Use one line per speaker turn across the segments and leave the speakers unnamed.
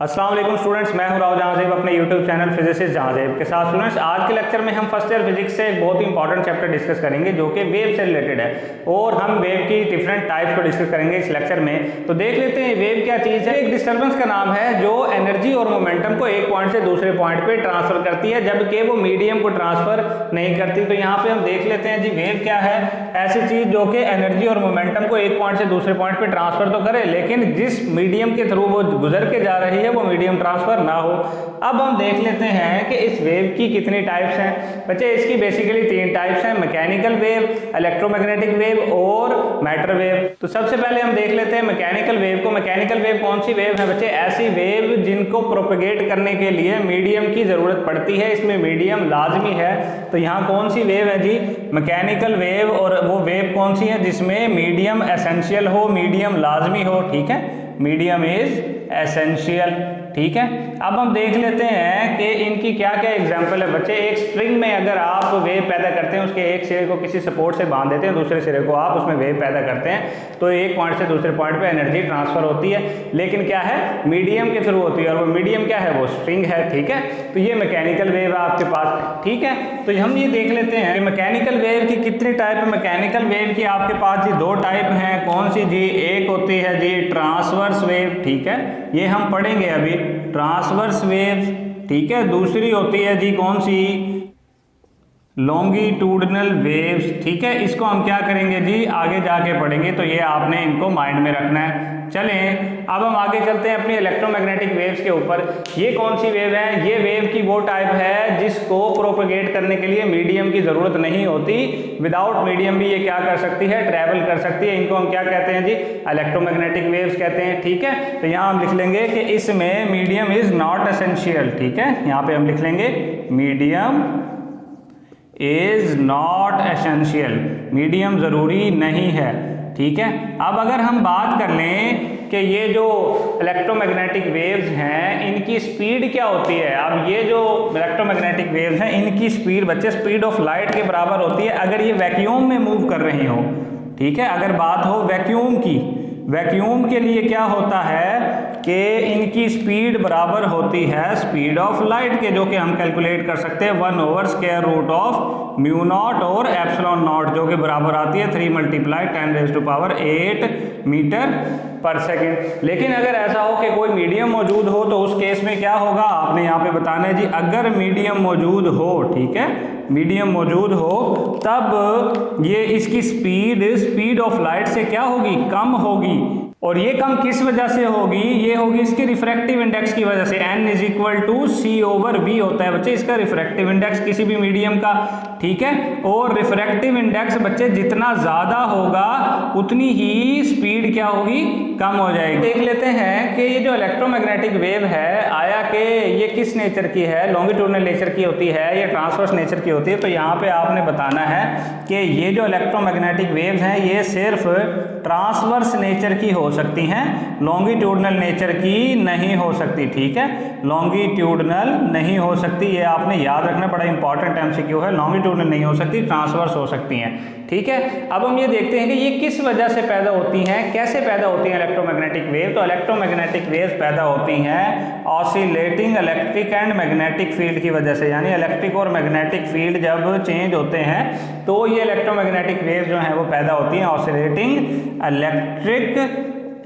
अस्सलाम वालेकुम स्टूडेंट्स, मैं हूं राव जहांजेब अपने यूट्यूब चैनल फिजिसिस्ट जहांजेब के साथ। स्टूडेंट्स, आज के लेक्चर में हम फर्स्ट ईयर फिजिक्स से एक बहुत ही इंपॉर्टेंट चैप्टर डिस्कस करेंगे जो कि वेव से रिलेटेड है और हम वेव की डिफरेंट टाइप्स को डिस्कस करेंगे इस लेक्चर में। तो देख लेते हैं वेव क्या चीज़ है। एक डिस्टर्बेंस का नाम है जो एनर्जी और मोमेंटम को एक पॉइंट से दूसरे पॉइंट पर ट्रांसफर करती है जबकि वो मीडियम को ट्रांसफर नहीं करती। तो यहाँ पे हम देख लेते हैं जी वेव क्या है। ऐसी चीज़ जो कि एनर्जी और मोमेंटम को एक पॉइंट से दूसरे पॉइंट पर ट्रांसफर तो करे लेकिन जिस मीडियम के थ्रू वो गुजर के जा रही है वो मीडियम ट्रांसफर ना हो। अब हम देख लेते हैं कि इस वेव की कितनी टाइप्स हैं। बच्चे इसकी बेसिकली तीन टाइप्स हैं, मैकेनिकल वेव, इलेक्ट्रोमैग्नेटिक वेव और मैटर वेव। तो सबसे पहले हम देख लेते हैं मैकेनिकल वेव को। मैकेनिकल वेव कौन सी वेव है बच्चे? ऐसी वेव जिनको प्रोपेगेट करने के लिए मीडियम की जरूरत पड़ती है, इसमें मीडियम लाजमी है। तो यहाँ कौन सी वेव है जी? Mechanical wave. और वो वेव कौन सी है जिसमें मीडियम एसेंशियल हो, मीडियम लाजमी हो। ठीक है, मीडियम इज एसेंशियल। ठीक है, अब हम देख लेते हैं कि इनकी क्या क्या एग्जाम्पल है बच्चे। एक स्ट्रिंग में अगर आप वेव पैदा करते हैं, उसके एक सिरे को किसी सपोर्ट से बांध देते हैं, दूसरे सिरे को आप उसमें वेव पैदा करते हैं, तो एक पॉइंट से दूसरे पॉइंट पे एनर्जी ट्रांसफर होती है, लेकिन क्या है? मीडियम के थ्रू होती है। और वो मीडियम क्या है? वो स्ट्रिंग है। ठीक है, तो ये मैकेनिकल वेव है आपके पास। ठीक है, तो हम ये देख लेते हैं कि मैकेनिकल वेव की कितनी टाइप है। मैकेनिकल वेव की आपके पास जी दो टाइप हैं। कौन सी जी? एक होती है जी ट्रांसवर्स वेव। ठीक है, ये हम पढ़ेंगे अभी, ट्रांसवर्स वेव। ठीक है, दूसरी होती है जी कौन सी? Longitudinal waves. ठीक है, इसको हम क्या करेंगे जी? आगे जाके पढ़ेंगे, तो ये आपने इनको माइंड में रखना है। चलें अब हम आगे चलते हैं अपनी इलेक्ट्रोमैग्नेटिक वेव्स के ऊपर। ये कौन सी वेव है? ये वेव की वो टाइप है जिसको प्रोपेगेट करने के लिए मीडियम की जरूरत नहीं होती। विदाउट मीडियम भी ये क्या कर सकती है? ट्रैवल कर सकती है। इनको हम क्या कहते हैं जी? इलेक्ट्रोमैग्नेटिक वेव्स कहते हैं। ठीक है, तो यहाँ हम लिख लेंगे कि इसमें मीडियम इज नॉट एसेंशियल। ठीक है, यहाँ पे हम लिख लेंगे medium is not essential, medium जरूरी नहीं है। ठीक है, अब अगर हम बात कर लें कि ये जो इलेक्ट्रोमैग्नेटिक वेव्स हैं इनकी स्पीड क्या होती है। अब ये जो इलेक्ट्रोमैग्नेटिक वेव्स हैं इनकी स्पीड बच्चे स्पीड ऑफ लाइट के बराबर होती है अगर ये वैक्यूम में मूव कर रही हो। ठीक है, अगर बात हो वैक्यूम की, वैक्यूम के लिए क्या होता है कि इनकी स्पीड बराबर होती है स्पीड ऑफ लाइट के, जो कि हम कैलकुलेट कर सकते हैं 1/√ऑफ म्यू नॉट और एप्सिलॉन नॉट, जो कि बराबर आती है 3 × 10⁸ मीटर पर सेकेंड। लेकिन अगर ऐसा हो कि कोई मीडियम मौजूद हो तो उस केस में क्या होगा आपने यहाँ पे बताना है जी। अगर मीडियम मौजूद हो, ठीक है, मीडियम मौजूद हो तब ये इसकी स्पीड ऑफ लाइट से क्या होगी? कम होगी। और ये कम किस वजह से होगी? ये होगी इसके रिफ्रैक्टिव इंडेक्स की वजह से। n = c/v होता है बच्चे इसका रिफ्रैक्टिव इंडेक्स किसी भी मीडियम का। ठीक है, और रिफ्रैक्टिव इंडेक्स बच्चे जितना ज्यादा होगा उतनी ही स्पीड क्या होगी? कम हो जाएगी। देख लेते हैं कि ये जो इलेक्ट्रोमैग्नेटिक वेव है आया कि ये किस नेचर की है? लॉन्गिट्यूडनल नेचर की होती है या ट्रांसवर्स नेचर की होती है? तो यहाँ पे आपने बताना है कि ये जो इलेक्ट्रोमैग्नेटिक वेव्स हैं ये सिर्फ ट्रांसवर्स नेचर की हो सकती हैं, लॉन्गिट्यूडनल नेचर की नहीं हो सकती। ठीक है, लॉन्गिट्यूडनल नहीं हो सकती, ये आपने याद रखना, बड़ा इंपॉर्टेंट एमसीक्यू है। लॉन्गिट्यूडनल नहीं हो सकती, ट्रांसवर्स हो सकती हैं। ठीक है, अब हम ये देखते हैं कि ये किस वजह से पैदा होती हैं, कैसे पैदा होती हैं इलेक्ट्रोमैग्नेटिक वेव। तो इलेक्ट्रोमैग्नेटिक वेव्स पैदा होती हैं oscillating electric and magnetic field की वजह से। यानी इलेक्ट्रिक और मैग्नेटिक फील्ड जब चेंज होते हैं तो ये इलेक्ट्रोमैग्नेटिक वेव जो है वो पैदा होती हैं oscillating electric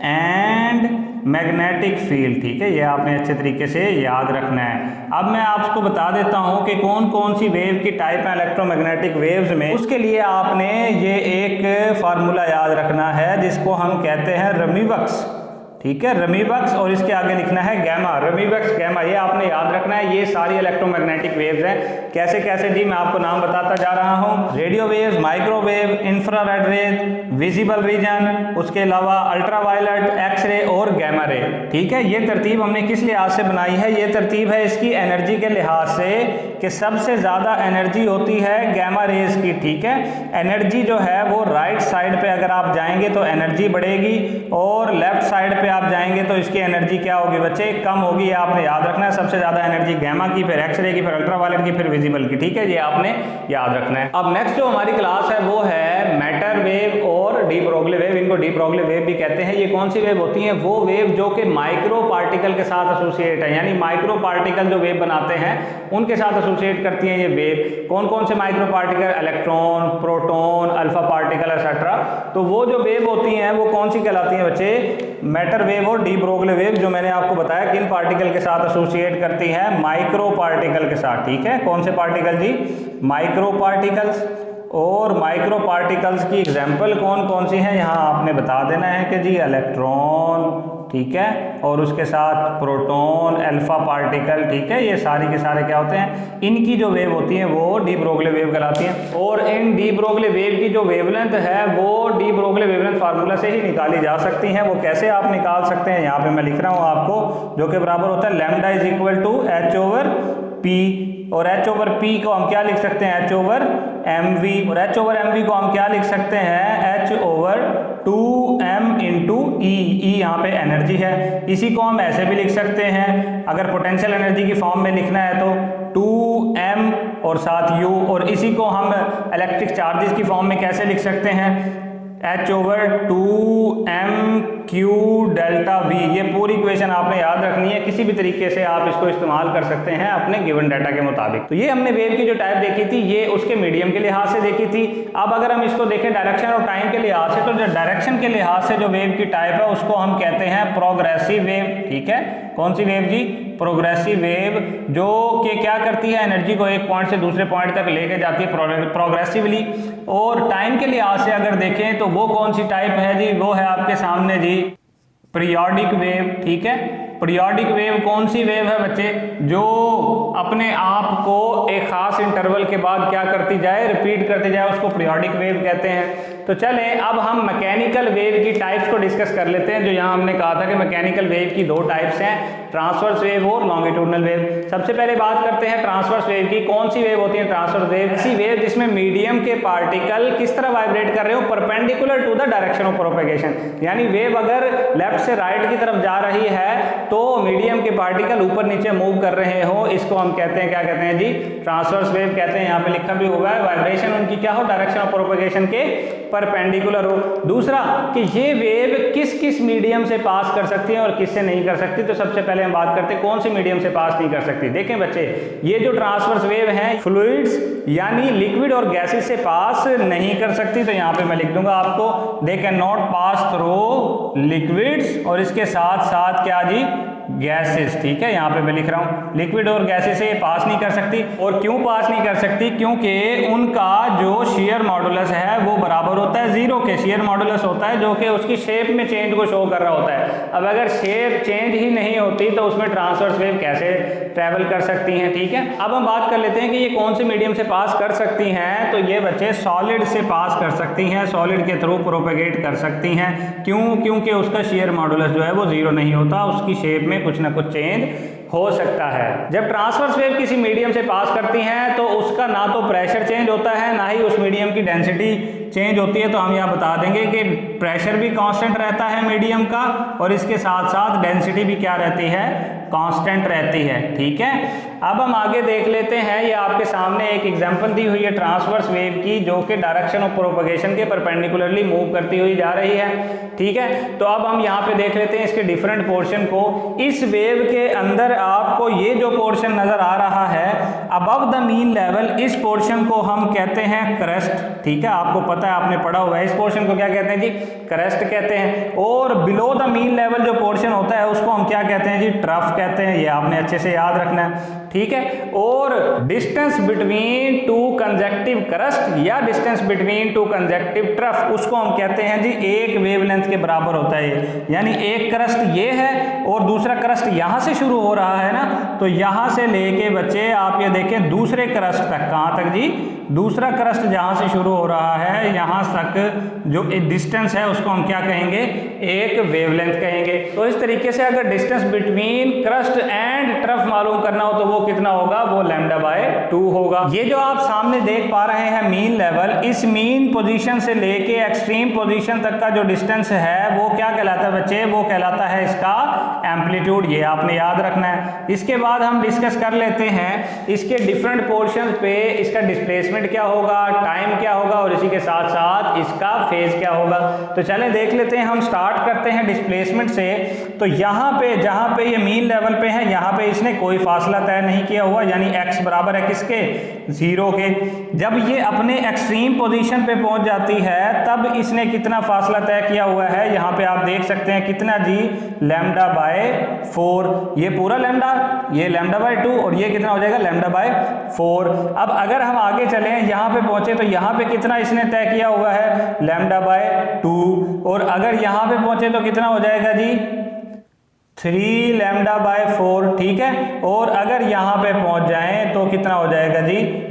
and magnetic field. ठीक है, ये आपने अच्छे तरीके से याद रखना है। अब मैं आपको बता देता हूं कि कौन कौन सी वेव की टाइप है इलेक्ट्रोमैग्नेटिक वेव्स में। उसके लिए आपने ये एक फार्मूला याद रखना है जिसको हम कहते हैं रमीबक्स। ठीक है, रमीबक्स, और इसके आगे लिखना है गैमा। रमीबक्स गैमा ये आपने याद रखना है। ये सारी इलेक्ट्रोमैग्नेटिक वेव्स हैं। कैसे कैसे जी? मैं आपको नाम बताता जा रहा हूँ। Radio waves, microwave, infrared rays, visible region, उसके अलावा अल्ट्रावायलेट, एक्सरे और गैमा रे। ठीक है, ये तरतीब हमने किस लिहाज से बनाई है? ये तरतीब है इसकी एनर्जी के लिहाज से कि सबसे ज़्यादा एनर्जी होती है गैमा रेज की। ठीक है, एनर्जी जो है वो राइट साइड पे अगर आप जाएंगे तो एनर्जी बढ़ेगी और लेफ्ट साइड पे आप जाएंगे तो इसकी एनर्जी क्या होगी बच्चे? कम होगी। ये आपने याद रखना है। सबसे ज्यादा एनर्जी गैमा की, फिर एक्सरे की, फिर अल्ट्रावायलेट की, फिर विजिबल की। ठीक है, ये आपने याद रखना है। अब नेक्स्ट जो हमारी क्लास है वो है मैटर वेव और डी ब्रोगली वेव, इनको डी ब्रोगली वेव भी कहते हैं। ये कौन सी वेव होती हैं? वो वेव जो कि माइक्रो पार्टिकल के साथ एसोसिएट है, यानी माइक्रो पार्टिकल जो वेव बनाते हैं उनके साथ एसोसिएट करती हैं ये वेव। कौन कौन से micro particle? Electron, proton, alpha particle etcetera. तो वो जो वेव होती हैं वो कौन सी कहलाती हैं बच्चे? मैटर वेव और डी ब्रोगली वेव, जो मैंने आपको बताया किन पार्टिकल के साथ एसोसिएट करती है? माइक्रो पार्टिकल के साथ। ठीक है, कौन से पार्टिकल जी? Micro particles. और माइक्रो पार्टिकल्स की एग्जाम्पल कौन कौन सी हैं यहाँ आपने बता देना है कि जी इलेक्ट्रॉन, ठीक है, और उसके साथ प्रोटॉन, अल्फा पार्टिकल, ठीक है, ये सारे के सारे क्या होते हैं? इनकी जो वेव होती है वो डी ब्रोगली वेव कहलाती है। और इन डी ब्रोगली वेव की जो वेवलेंथ है वो डी ब्रोगली वेवलेंथ फार्मूला से ही निकाली जा सकती है। वो कैसे आप निकाल सकते हैं? यहाँ पे मैं लिख रहा हूँ आपको, जो कि बराबर होता है lambda is equal to H over P. और h ओवर p को हम क्या लिख सकते हैं? h over mv। और h ओवर mv को हम क्या लिख सकते हैं? h over 2m into E. E यहाँ पे एनर्जी है। इसी को हम ऐसे भी लिख सकते हैं, अगर पोटेंशियल एनर्जी की फॉर्म में लिखना है तो 2m और साथ u। और इसी को हम इलेक्ट्रिक चार्जेस की फॉर्म में कैसे लिख सकते हैं? h over 2m Q delta v। ये पूरी इक्वेशन आपने याद रखनी है, किसी भी तरीके से आप इसको इस्तेमाल कर सकते हैं अपने गिवन डाटा के मुताबिक। तो ये हमने वेव की जो टाइप देखी थी ये उसके मीडियम के लिहाज से देखी थी। अब अगर हम इसको देखें डायरेक्शन और टाइम के लिहाज से, तो जो डायरेक्शन के लिहाज से जो वेव की टाइप है उसको हम कहते हैं प्रोग्रेसिव वेव। ठीक है, कौन सी वेव जी? प्रोग्रेसिव वेव, जो कि क्या करती है? एनर्जी को एक पॉइंट से दूसरे पॉइंट तक लेके जाती है प्रोग्रेसिवली। और टाइम के लिहाज से अगर देखें तो वो कौन सी टाइप है जी? वो है आपके सामने जी पीरियोडिक वेव। ठीक है, पीरियोडिक वेव कौन सी वेव है बच्चे? जो अपने आप को एक खास इंटरवल के बाद क्या करती जाए? रिपीट करती जाए, उसको पीरियोडिक वेव कहते हैं। तो चलें अब हम मैकेनिकल वेव की टाइप्स को डिस्कस कर लेते हैं। जो यहाँ हमने कहा था कि मैकेनिकल वेव की दो टाइप्स हैं, ट्रांसवर्स वेव और लॉन्गिट्यूडनल वेव। सबसे पहले बात करते हैं ट्रांसवर्स वेव की। कौन सी वेव होती है ट्रांसवर्स वेव? ऐसी वेव जिसमें मीडियम के पार्टिकल किस तरह वाइब्रेट कर रहे हो? Perpendicular to the direction of propagation. यानी वेव अगर लेफ्ट से राइट की तरफ जा रही है तो मीडियम के पार्टिकल ऊपर नीचे मूव कर रहे हो, इसको हम कहते हैं, क्या कहते हैं जी? ट्रांसवर्स वेव कहते हैं। यहाँ पे लिखा भी हुआ है, वाइब्रेशन उनकी क्या हो? डायरेक्शन ऑफ प्रोपेगेशन के परपेंडिकुलर हो। दूसरा कि ये वेव किस किस मीडियम से पास कर सकती है और किससे नहीं कर सकती। तो सबसे पहले हम बात करते हैं कौन से मीडियम से पास नहीं कर सकती। देखें बच्चे, ये जो ट्रांसवर्स वेव है फ्लूइड्स यानी लिक्विड और गैसेस से पास नहीं कर सकती। तो यहाँ पे मैं लिख दूंगा आपको, they can not pass through liquids, और इसके साथ साथ क्या जी? गैसेस। ठीक है, यहाँ पे मैं लिख रहा हूँ लिक्विड और गैसेस से पास नहीं कर सकती। और क्यों पास नहीं कर सकती? क्योंकि उनका जो शेयर मॉडुलस है वो बराबर होता है जीरो के। शेयर मॉडुलस होता है जो कि उसकी शेप में चेंज को शो कर रहा होता है। अब अगर शेप चेंज ही नहीं होती तो उसमें ट्रांसवर्स वेव कैसे ट्रेवल कर सकती हैं? ठीक है, अब हम बात कर लेते हैं कि ये कौन से मीडियम से पास कर सकती हैं। तो ये बच्चे सॉलिड से पास कर सकती हैं, सॉलिड के थ्रू प्रोपेगेट कर सकती हैं। क्यों? क्योंकि उसका शेयर मॉडुलस जो है वो जीरो नहीं होता, उसकी शेप में कुछ ना कुछ चेंज हो सकता है। जब ट्रांसवर्स वेव किसी मीडियम से पास करती हैं तो उसका ना तो प्रेशर चेंज होता है ना ही उस मीडियम की डेंसिटी चेंज होती है। तो हम यहाँ बता देंगे कि प्रेशर भी कांस्टेंट रहता है मीडियम का, और इसके साथ साथ डेंसिटी भी क्या रहती है? कांस्टेंट रहती है। ठीक है, अब हम आगे देख लेते हैं। ये आपके सामने एक एग्जांपल दी हुई है ट्रांसवर्स वेव की, जो कि डायरेक्शन ऑफ प्रोपेगेशन के परपेंडिकुलरली मूव करती हुई जा रही है। ठीक है, तो अब हम यहाँ पे देख लेते हैं इसके डिफरेंट पोर्शन को। इस वेव के अंदर आपको ये जो पोर्शन नजर आ रहा है अबव द मीन लेवल, इस पोर्शन को हम कहते हैं क्रेस्ट। ठीक है, आपको पता है, आपने पढ़ा हुआ है, इस पोर्शन को क्या कहते हैं जी? क्रेस्ट कहते हैं। और बिलो द मीन लेवल जो पोर्शन होता है उसको हम क्या कहते हैं जी? ट्रफ कहते हैं। ये आपने अच्छे से याद रखना है। ठीक है, और distance between two consecutive crest या distance between two consecutive trough, उसको हम कहते हैं जी एक वेवलेंथ के बराबर होता है। यानी एक क्रस्ट ये है और दूसरा क्रस्ट यहां से शुरू हो रहा है ना, तो यहां से लेके बच्चे आप ये देखें दूसरे क्रस्ट तक, कहां तक जी? दूसरा क्रस्ट जहां से शुरू हो रहा है यहां तक जो डिस्टेंस है उसको हम क्या कहेंगे? एक वेवलेंथ कहेंगे। तो इस तरीके से अगर distance between crust and trough मालूम करना हो तो वो कितना होगा? वो लैम्डा बाय 2 होगा। ये जो आप सामने देख पा रहे हैं मीन लेवल, इस मीन पोजीशन से लेके एक्सट्रीम पोजीशन तक का जो डिस्टेंस है वो क्या कहलाता है बच्चे, वो कहलाता है इसका एम्पलीट्यूड। ये आपने याद रखना है। इसके बाद हम डिस्कस कर लेते हैं इसके डिफरेंट पोर्शन पे इसका डिस्प्लेसमेंट क्या होगा, टाइम क्या होगा और इसी के साथ साथ इसका फेज क्या होगा। तो चलें देख लेते हैं। हम स्टार्ट करते हैं डिस्प्लेसमेंट से। तो यहाँ पे जहाँ पे ये मीन लेवल पे है, यहाँ पे इसने कोई फासला तय नहीं किया हुआ, यानी x बराबर है किसके, 0 के। जब ये अपने एक्सट्रीम पोजीशन पे पहुंच जाती है तब इसने कितना फासला तय किया हुआ है, यहाँ पे आप देख सकते हैं कितना जी, लैम्डा बाय 4। ये पूरा लैम्डा, ये लैम्डा बाय 2 और ये कितना हो जाएगा, लैम्डा बाय 4। अब अगर हम आगे चलें, यहाँ पे पहुंचे तो यहाँ पे कितना इसने तय किया हुआ है, लैम्डा बाय 2। और अगर यहाँ पे पहुंचे तो कितना हो जाएगा जी, 3 लैम्डा बाय 4, ठीक है। और अगर यहाँ पे पहुंच जाएं तो कितना हो जाएगा जी,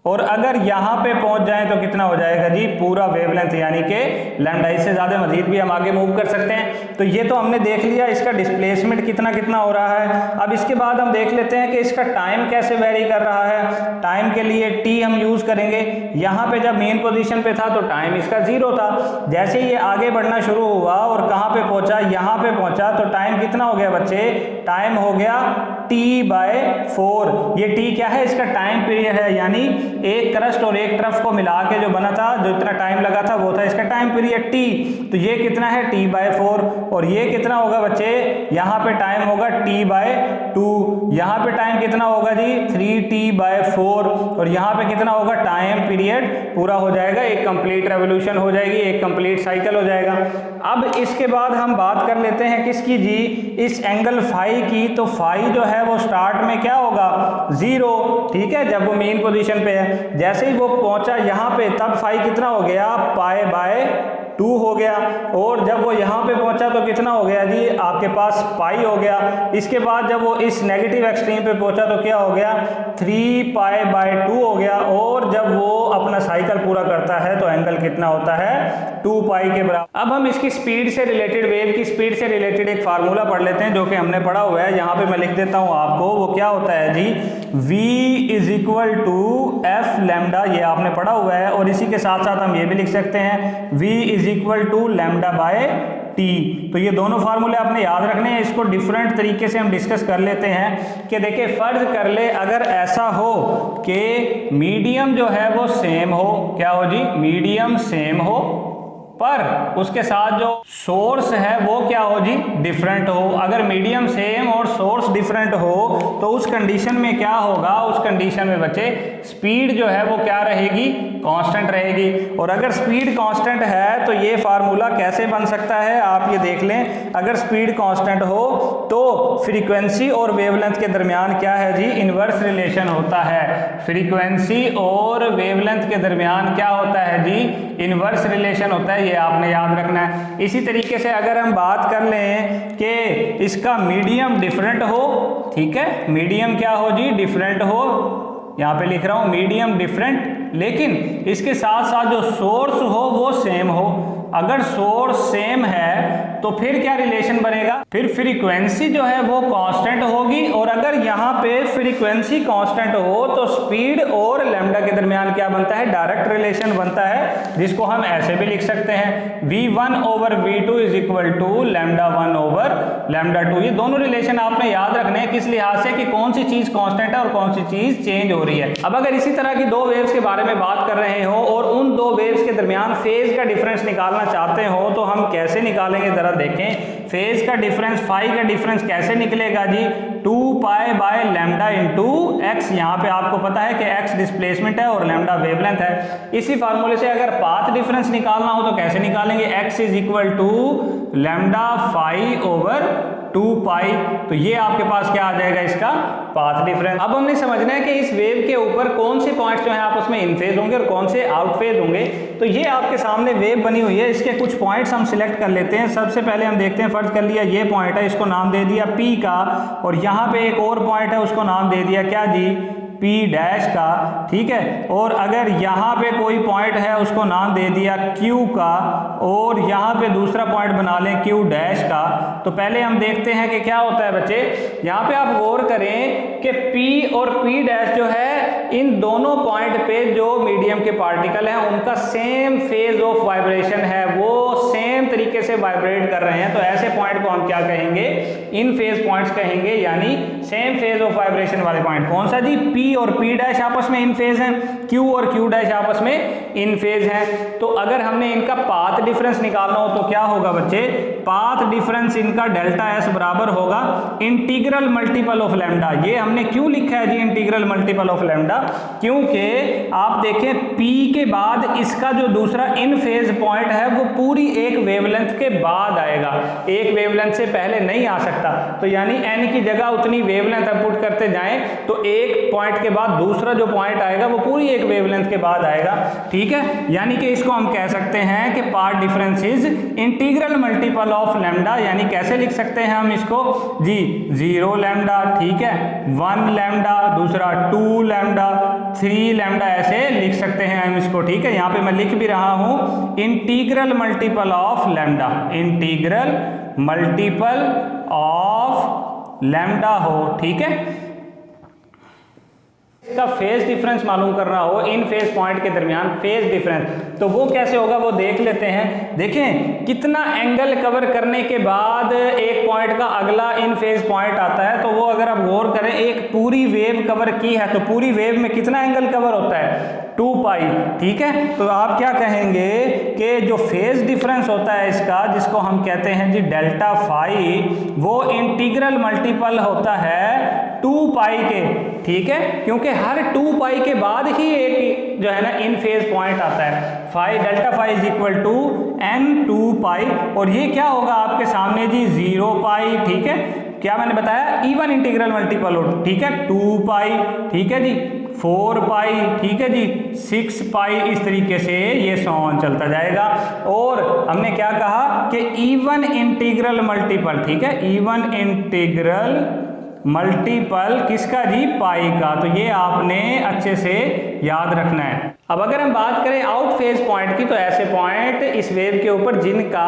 और अगर यहाँ पे पहुंच जाएं तो कितना हो जाएगा जी, पूरा वेवलेंथ यानी कि लैम्डा। इससे ज़्यादा मजीद भी हम आगे मूव कर सकते हैं। तो ये तो हमने देख लिया इसका डिस्प्लेसमेंट कितना कितना हो रहा है। अब इसके बाद हम देख लेते हैं कि इसका टाइम कैसे वेरी कर रहा है। टाइम के लिए टी हम यूज़ करेंगे। यहाँ पे जब मेन पोजीशन पे था तो टाइम इसका 0 था। जैसे ये आगे बढ़ना शुरू हुआ और कहाँ पे पहुँचा, यहाँ पे पहुँचा, तो टाइम कितना हो गया बच्चे, टाइम हो गया t/4। ये t क्या है, इसका टाइम पीरियड है, यानी एक क्रस्ट और एक ट्रफ को मिला के जो बना था, जो इतना टाइम लगा था वो था इसका टाइम पीरियड t। तो ये कितना है, t/4। और ये कितना होगा बच्चे, यहाँ पे टाइम होगा t/2। यहाँ पे टाइम कितना होगा जी, 3t/4। और यहाँ पे कितना होगा, टाइम पीरियड पूरा हो जाएगा, एक कंप्लीट रेवोल्यूशन हो जाएगी, एक कंप्लीट साइकिल हो जाएगा। अब इसके बाद हम बात कर लेते हैं किसकी जी, इस एंगल फाई की। तो फाई जो है वो स्टार्ट में क्या होगा, 0, ठीक है, जब वो मेन पोजीशन पे है। जैसे ही वो पहुंचा यहाँ पे तब फाई कितना हो गया, π/2 हो गया। और जब वो यहाँ पे पहुंचा तो कितना हो गया जी, आपके पास पाई हो गया। इसके बाद जब वो इस नेगेटिव एक्सट्रीम पे पहुंचा तो क्या हो गया, 3π/2 हो गया। और जब वो अपना साइकिल पूरा करता है तो एंगल कितना होता है, 2π के बराबर। अब हम इसकी स्पीड से रिलेटेड, वेव की स्पीड से रिलेटेड एक फार्मूला पढ़ लेते हैं जो कि हमने पढ़ा हुआ है। यहाँ पे मैं लिख देता हूँ आपको, वो क्या होता है जी, v = f लैम्डा, ये आपने पढ़ा हुआ है। और इसी के साथ साथ हम ये भी लिख सकते हैं v = λ/t। तो ये दोनों फार्मूले आपने याद रखने हैं। इसको डिफरेंट तरीके से हम डिस्कस कर लेते हैं कि देखिए, फर्ज कर ले अगर ऐसा हो कि मीडियम जो है वो सेम हो, क्या हो जी, मीडियम सेम हो, पर उसके साथ जो सोर्स है वो क्या हो जी, डिफरेंट हो। अगर मीडियम सेम और सोर्स डिफरेंट हो तो उस कंडीशन में क्या होगा, उस कंडीशन में बच्चे स्पीड जो है वो क्या रहेगी, कांस्टेंट रहेगी। और अगर स्पीड कांस्टेंट है तो ये फार्मूला कैसे बन सकता है, आप ये देख लें। अगर स्पीड कांस्टेंट हो तो फ्रीक्वेंसी और वेवलेंथ के दरमियान क्या है जी, इनवर्स रिलेशन होता है। फ्रीक्वेंसी और वेवलेंथ के दरमियान क्या होता है जी, इनवर्स रिलेशन होता है, ये आपने याद रखना है। इसी तरीके से अगर हम बात कर लें कि इसका मीडियम डिफरेंट हो, ठीक है, मीडियम क्या हो जी, डिफरेंट हो, यहाँ पे लिख रहा हूं मीडियम डिफरेंट, लेकिन इसके साथ साथ जो सोर्स हो वो सेम हो। अगर सोर्स सेम है तो फिर क्या रिलेशन बनेगा, फिर फ्रीक्वेंसी जो है वो कांस्टेंट होगी। और अगर यहाँ पे फ्रीक्वेंसी कांस्टेंट हो तो स्पीड और लैम्डा के दरमियान क्या बनता है, डायरेक्ट रिलेशन बनता है, जिसको हम ऐसे भी लिख सकते हैं, v1/v2 = λ1/λ2। ये दोनों रिलेशन आपने याद रखने हैं, किस लिहाज से कि कौन सी चीज कांस्टेंट है और कौन सी चीज चेंज हो रही है। अब अगर इसी तरह की दो वेव्स के बारे में बात कर रहे हो और उन दो वेव्स के दरमियान फेज का डिफरेंस निकालना चाहते हो तो हम कैसे निकालेंगे, जरा देखें। फेज का डिफरेंस, फाई का डिफरेंस कैसे निकलेगा जी, 2π/λ × x। यहाँ पे आपको पता है कि x डिस्प्लेसमेंट है और लैम्डा वेवलेंथ है। इसी फार्मूले से अगर पाथ डिफरेंस निकालना हो तो कैसे निकालेंगे, x = λ∅/2π। तो ये आपके पास क्या आ जाएगा, इसका पाथ डिफरेंस। अब हमने समझना है कि इस वेव के ऊपर कौन से पॉइंट्स जो हैं आप उसमें इन फेज होंगे और कौन से आउट फेज होंगे। तो ये आपके सामने वेव बनी हुई है, इसके कुछ पॉइंट्स हम सिलेक्ट कर लेते हैं। सबसे पहले हम देखते हैं, फर्ज कर लिया ये पॉइंट है, इसको नाम दे दिया P का, और यहाँ पे एक और पॉइंट है उसको नाम दे दिया क्या जी, P डैश का, ठीक है। और अगर यहाँ पे कोई पॉइंट है उसको नाम दे दिया Q का, और यहाँ पे दूसरा पॉइंट बना लें Q डैश का। तो पहले हम देखते हैं कि क्या होता है बच्चे, यहाँ पे आप गौर करें कि P और P डैश जो है इन दोनों पॉइंट पे जो मीडियम के पार्टिकल हैं उनका सेम फेज ऑफ वाइब्रेशन है, वो सेम तरीके से वाइब्रेट कर रहे हैं। तो ऐसे पॉइंट को हम क्या कहेंगे, इन फेज पॉइंट्स कहेंगे, यानी सेम फेज ऑफ वाइब्रेशन वाले पॉइंट। कौन सा जी, P और P डैश आपस में इन फेज हैं, Q और Q डैश आपस में इन फेज हैं। तो अगर हमने इनका पाथ डिफरेंस निकालना हो तो क्या होगा बच्चे, पाथ डिफरेंस इनका डेल्टा S बराबर होगा इंटीग्रल मल्टीपल ऑफ लैम्डा। ये हमने क्यों लिखा है जी इंटीग्रल मल्टीपल ऑफ लैम्डा, क्योंकि आप देखें P के बाद इसका जो दूसरा इन फेज पॉइंट है वो पूरी एक वेवलेंथ के बाद आएगा, एक वेवलेंथ से पहले नहीं आ सकता। तो यानी n की जगह उतनी वेवलेंथ आप पुट करते जाएं तो एक पॉइंट के बाद दूसरा जो पॉइंट आएगा वो पूरी एक वेवलेंथ के बाद आएगा, ठीक है। यानी कि इसको हम कह सकते हैं कि path difference is integral multiple of lambda. यानी कैसे लिख सकते हैं हम इसको जी, 0 लैम्डा, ठीक है, 1 लैम्डा, दूसरा 2 लैम्डा, 3 लैम्डा, ऐसे लिख सकते हैं हम इसको, ठीक है। यहाँ पे मैं लिख भी रहा हूं integral multiple of lambda, integral multiple of lambda हो, ठीक है। इसका फेज डिफरेंस मालूम करना हो, इन फेज पॉइंट के दरमियान फेज डिफरेंस, तो वो कैसे होगा वो देख लेते हैं। देखें कितना एंगल कवर करने के बाद एक पॉइंट का अगला इन फेज पॉइंट आता है, तो वो अगर आप गौर करें एक पूरी वेव कवर की है तो पूरी वेव में कितना एंगल कवर होता है, 2 पाई, ठीक है। तो आप क्या कहेंगे कि जो फेज डिफरेंस होता है इसका, जिसको हम कहते हैं जी डेल्टा फाई, वो इंटीग्रल मल्टीपल होता है 2 पाई के, ठीक है, क्योंकि हर 2 पाई के बाद ही एक जो है ना इन फेज पॉइंट आता है। Phi delta phi is equal to n 2 pi, और ये क्या होगा आपके सामने जी 0 पाई, ठीक है। क्या मैंने बताया, इवन इंटीग्रल मल्टीपल हो, ठीक है, 2 पाई, ठीक है जी, 4 पाई, ठीक है जी, 6 पाई, इस तरीके से ये सॉन चलता जाएगा। और हमने क्या कहा कि इवन इंटीग्रल मल्टीपल, ठीक है, इवन इंटीग्रल मल्टीपल किसका जी, पाई का। तो ये आपने अच्छे से याद रखना है। अब अगर हम बात करें आउट फेज पॉइंट की, तो ऐसे पॉइंट इस वेव के ऊपर जिनका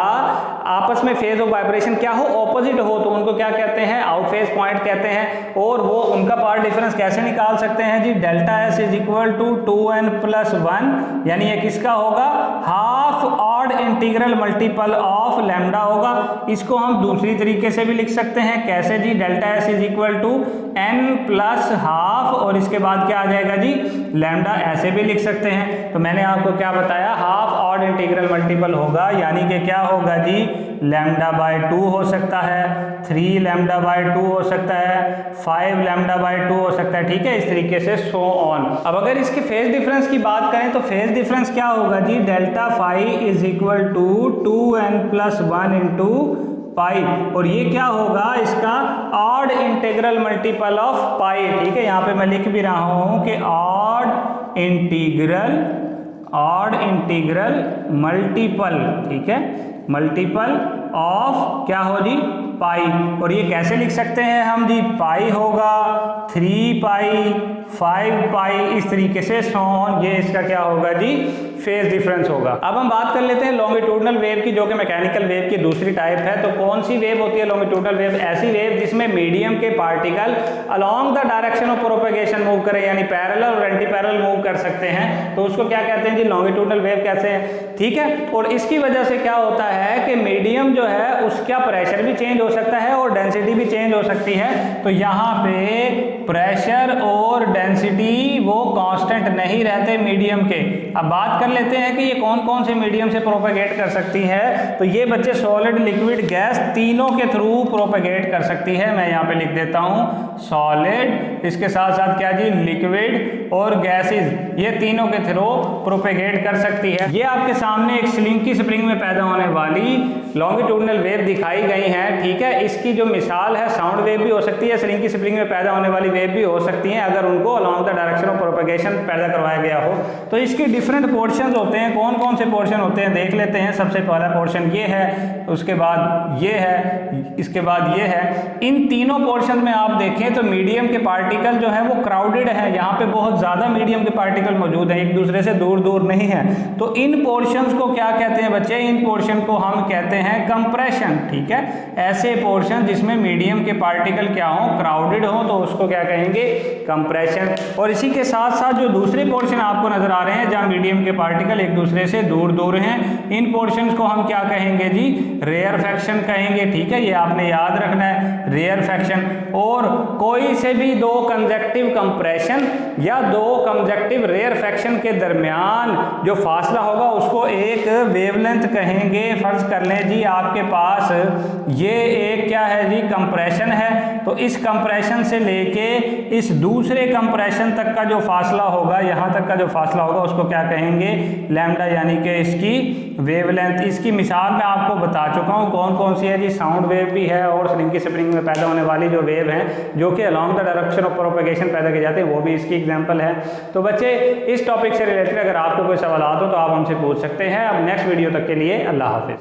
आपस में फेज ऑफ वाइब्रेशन क्या हो, ऑपोजिट हो, तो उनको क्या कहते हैं, आउट फेज पॉइंट कहते हैं। और वो उनका पाथ डिफरेंस कैसे निकाल सकते हैं जी, delta S is equal to 2n + 1, यानी ये किसका होगा, half odd integral multiple of lambda होगा। इसको हम दूसरी तरीके से भी लिख सकते हैं, कैसे जी, delta S is equal to n + half, और इसके बाद क्या आ जाएगा जी, लैम्डा, ऐसे भी लिख सकते हैं। तो मैंने आपको क्या बताया, हाफ ऑड इंटीग्रल मल्टीपल होगा, यानी कि क्या होगा जी, λ/2 हो सकता है, 3 λ/2 हो सकता है, 5 λ/2 हो सकता है, ठीक है, इस तरीके से सो ऑन। अब अगर इसके फेज डिफरेंस की बात करें तो फेज डिफरेंस क्या होगा जी, delta phi is equal to 2n + 1 into pi, और ये क्या होगा, इसका odd integral multiple of pi, ठीक है। यहाँ पे मैं लिख भी रहा हूँ कि ऑड इंटीग्रल मल्टीपल, ठीक है, मल्टीपल ऑफ क्या हो जी, पाई। और ये कैसे लिख सकते हैं हम जी, पाई होगा 3 पाई, 5 पाई, इस तरीके से सॉन, ये इसका क्या होगा जी, फेज डिफरेंस होगा। अब हम बात कर लेते हैं लॉन्गिट्यूडनल वेव की, जो कि मैकेनिकल वेव की दूसरी टाइप है। तो कौन सी वेव होती है लॉन्गिट्यूडनल वेव, ऐसी वेव जिसमें मीडियम के particle along the direction of propagation move करें, यानी पैरेलल और एंटी पैरेलल मूव कर सकते हैं, तो उसको क्या कहते हैं जी, लॉन्गिट्यूडनल वेव कहते हैं, ठीक है। और इसकी वजह से क्या होता है कि मीडियम जो है उसका प्रेशर भी चेंज हो सकता है और डेंसिटी भी चेंज हो सकती है। तो यहाँ पे प्रेशर और डेंसिटी वो कांस्टेंट नहीं रहते मीडियम के। अब बात कर लेते हैं कि ये कौन कौन से मीडियम से प्रोपेगेट कर सकती है। तो ये बच्चे सॉलिड, लिक्विड, गैस तीनों के थ्रू प्रोपेगेट कर सकती है। मैं यहाँ पे लिख देता हूँ सॉलिड, इसके साथ साथ क्या जी, लिक्विड और गैसेस, ये तीनों के थ्रू प्रोपेगेट कर सकती है। ये आपके सामने एक स्लिंकी स्प्रिंग में पैदा होने वाली लॉन्गिट्यूडनल वेव वेव दिखाई गई हैं, ठीक है, इसकी जो मिसाल है साउंड वेव भी हो सकती है, स्लिंग की स्प्रिंग में पैदा होने वाली वेव भी हो सकती हैं अगर उनको along the direction of propagation पैदा करवाया गया हो। तो इसके डिफरेंट पोर्शंस होते हैं, कौन कौन से पोर्शन होते हैं देख लेते हैं। सबसे पहला पोर्शन ये है, उसके बाद ये है, इसके बाद ये है। इन तीनों पोर्शन में आप देखें तो मीडियम के पार्टिकल जो है वो क्राउडेड है, यहाँ पे बहुत ज़्यादा मीडियम के पार्टिकल मौजूद हैं, एक दूसरे से दूर दूर नहीं है। तो इन पोर्शंस को क्या कहते हैं बच्चे, इन पोर्शन को हम कहते हैं कंप्रेशन, ठीक है। ऐसे पोर्शन जिसमें मीडियम के पार्टिकल क्या हो, क्राउडेड हो, तो उसको क्या कहेंगे, कंप्रेशन। और इसी के साथ साथ जो दूसरे पोर्शन आपको नजर आ रहे हैं जहाँ मीडियम के पार्टिकल एक दूसरे से दूर दूर हैं, इन पोर्शंस को हम क्या कहेंगे जी, रेयरफेक्शन कहेंगे, ठीक है, ये आपने याद रखना है, रेयरफेक्शन। और कोई से भी दो कंजक्टिव कंप्रेशन या दो कंजक्टिव रेयरफेक्शन के दरमियान जो फासला होगा उसको एक वेवलेंथ कहेंगे। फर्ज कर लें जी आपके पास ये एक क्या है जी, कंप्रेशन है, तो इस कंप्रेशन से लेके इस दूसरे कंप्रेशन तक का जो फासला होगा, यहाँ तक का जो फासला होगा उसको क्या कहेंगे, लैम्डा, यानी कि इसकी वेवलेंथ। इसकी मिसाल मैं आपको बता चुका हूँ कौन कौन सी है जी, साउंड वेव भी है और स्लिंग की स्प्रिंग में पैदा होने वाली जो वेव है जो कि along the direction of propagation पैदा किए जाते हैं, वो भी इसकी एग्जांपल है। तो बच्चे इस टॉपिक से रिलेटेड अगर आपको कोई सवाल हो तो आप हमसे पूछ सकते हैं। अब नेक्स्ट वीडियो तक के लिए अल्लाह हाफिज़।